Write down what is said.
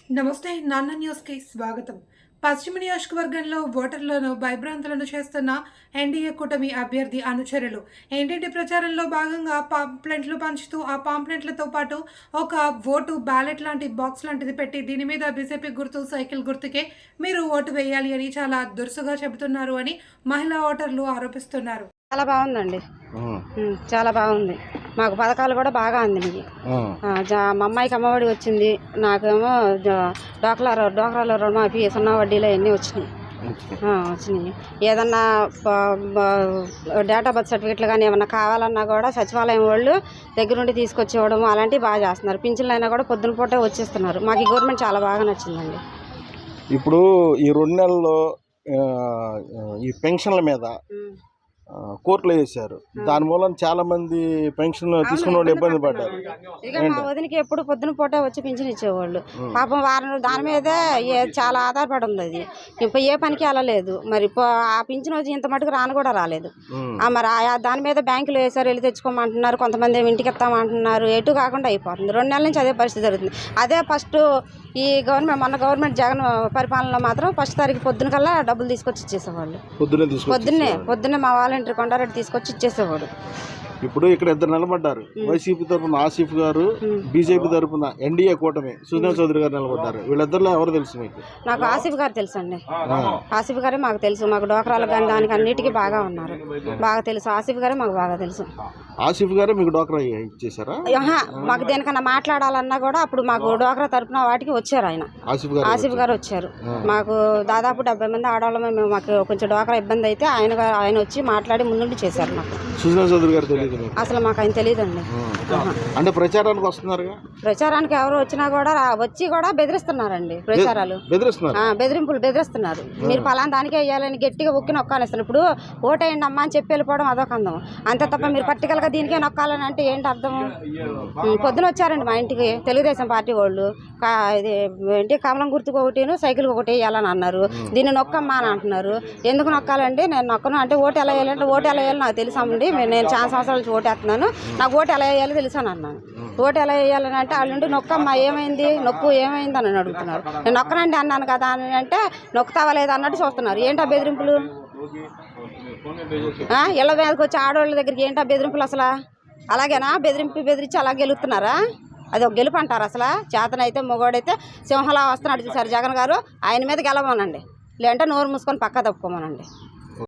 నమస్తే నాన్న న్యూస్కి స్వాగతం. పశ్చిమ నియోజకవర్గంలో ఓటర్లను భయభ్రాంతులను చేస్తున్న ఎన్డీఏ కూటమి అభ్యర్థి అనుచరులు ఇంటింటి ప్రచారంలో భాగంగా పాంప్లెంట్లు పంచుతూ ఆ పాంప్లెంట్లతో పాటు ఒక ఓటు బ్యాలెట్ లాంటి బాక్స్ లాంటిది పెట్టి దీని మీద బీజేపీ గుర్తు సైకిల్ గుర్తుకే మీరు ఓటు వేయాలి అని చాలా దురుసుగా చెబుతున్నారు అని మహిళా ఓటర్లు ఆరోపిస్తున్నారు. చాలా బాగుందండి. చాలా బాగుంది. మాకు పథకాలు కూడా బాగా అందినాయి. మా అమ్మాయికి అమ్మఒడి వచ్చింది, నాకేమో డోక్రాలో రుణమాఫీ, సున్నా వడ్డీలో అన్నీ వచ్చినాయి. ఏదన్నా డేటా బర్త్ సర్టిఫికెట్లు కానీ ఏమన్నా కావాలన్నా కూడా సచివాలయం వాళ్ళు దగ్గరుండి తీసుకొచ్చి ఇవ్వడం అలాంటివి బాగా చేస్తున్నారు. పింఛన్లు అయినా కూడా పొద్దున పూటే వచ్చేస్తున్నారు. మాకు ఈ గవర్నమెంట్ చాలా బాగా నచ్చిందండి. ఇప్పుడు ఈ 2 నెలల్లో ఈ పెన్షన్ల మీద కోర్టులో వేశారు. దాని మూలం చాలా మంది పెన్షన్ తీసుకున్న వాళ్ళు ఇబ్బంది పడ్డారు. ఇక మా వదినకి ఎప్పుడు పొద్దున పూట వచ్చి పింఛన్ ఇచ్చేవాళ్ళు. పాపం వారం దాని మీదే చాలా ఆధారపడి ఉంది. అది ఇప్పుడు ఏ పనికి వెళ్ళలేదు. మరి ఆ పింఛన్ వచ్చి ఇంత మటుకు రాను కూడా రాలేదు. మరి దాని మీద బ్యాంకులు వేసారు, వెళ్ళి తెచ్చుకోమంటున్నారు. కొంతమంది ఏమి ఇంటికి ఇస్తామంటున్నారు. ఎటు కాకుండా అయిపోతుంది. 2 నెలల నుంచి అదే పరిస్థితి జరుగుతుంది. అదే ఫస్ట్ ఈ మొన్న గవర్నమెంట్ జగన్ పరిపాలనలో మాత్రం 1వ తారీఖు పొద్దున కల్లా డబ్బులు తీసుకొచ్చి ఇచ్చేసేవాళ్ళు. పొద్దున్నే మా వాలంటీర్ కొండారెడ్డి తీసుకొచ్చి ఇచ్చేసేవాడు. ఇప్పుడు ఇక్కడ 2 నిలబడ్డారు. వైసీపీ తరఫున ఆసిఫ్ గారు, బీజేపీ తరఫున ఎన్డీఏ కూటమి సుజనా చౌదరి గారు నిలబడ్డారు. వీళ్ళిద్దరిలో ఎవరు తెలుసు మీకు? నాకు ఆసిఫ్ గారు తెలుసు అండి. ఆసిఫ్ గారే మాకు తెలుసు. మాకు డోక్రాలు కానీ దానికి అన్నిటికీ బాగా ఉన్నారు. బాగా తెలుసు. ఆసిఫ్ గారే మాకు బాగా తెలుసు. ఆసిఫ్ గారే మీకు డోక్రా ఇచ్చేసారా? మాకు దేనికన్నా మాట్లాడాలన్నా కూడా అప్పుడు మాకు డోక్రా తరఫున వాటికి వచ్చారు ఆయన. ఆసిఫ్ గారు వచ్చారు. మాకు దాదాపు 70 మంది ఆడవాళ్ళమే. మాకు కొంచెం డోక్రా ఇబ్బంది అయితే ఆయన వచ్చి మాట్లాడి ముందుండి చేశారు. మాకు సుజనా చౌదరి గారు తెలియదు. అసలు మాకు ఆయన తెలియదండి. అంటే ప్రచారానికి వస్తున్నారు. ప్రచారానికి ఎవరు వచ్చినా కూడా వచ్చి కూడా బెదిరిస్తున్నారండి. ప్రచారాలు బెదిరింపులు బెదిరిస్తున్నారు. మీరు ఫలానా దానికే వేయాలని గట్టిగా ఒక్కి నొక్కాలేస్తారు. ఇప్పుడు ఓటేయండి అమ్మా అని చెప్పి వెళ్ళిపోవడం అదొక అందం. అంతే తప్ప మీరు పర్టికల్గా దీనికే నొక్కాలని అంటే ఏంటి అర్థం? పొద్దున వచ్చారండి మా ఇంటికి తెలుగుదేశం పార్టీ వాళ్ళు. ఇది ఏంటి కమలం గుర్తుకు ఒకటిను సైకిల్ ఒకటి వేయాలని అన్నారు. దీన్ని నొక్కమ్మా అని అంటున్నారు. ఎందుకు నొక్కాలండి? నేను నొక్కను అంటే ఓటు ఎలా వేయాలంటే ఓటు ఎలా వేయాలి నాకు తెలుసండి. నేను చాలా సంవత్సరాల నుంచి ఓటు వేస్తున్నాను, నాకు ఓటు ఎలా వేయాలో తెలుసాను అన్నాను. ఓటు ఎలా వేయాలని అంటే వాళ్ళుండి నొక్కమ్మా ఏమైంది నొక్కు ఏమైంది అని అడుగుతున్నారు. నేను నొక్కనండి అన్నాను కదా అని అంటే నొక్కుతావా లేదా అన్నట్టు చూస్తున్నారు. ఏంటా బెదిరింపులు? ఇళ్ళ మీదకి వచ్చి ఆడవాళ్ళ దగ్గరికి ఏంటా బెదిరింపులు? అసలు అలాగేనా బెదిరించి అలా గెలుస్తున్నారా? అది ఒక గెలుపు అంటారు? అసలు చేతనైతే మొగోడైతే సింహలా వస్తున్నాడు చూసారు జగన్ గారు. ఆయన మీద గెలవమనండి, లేదంటే నోరు మూసుకొని పక్క తప్పుకోమనండి.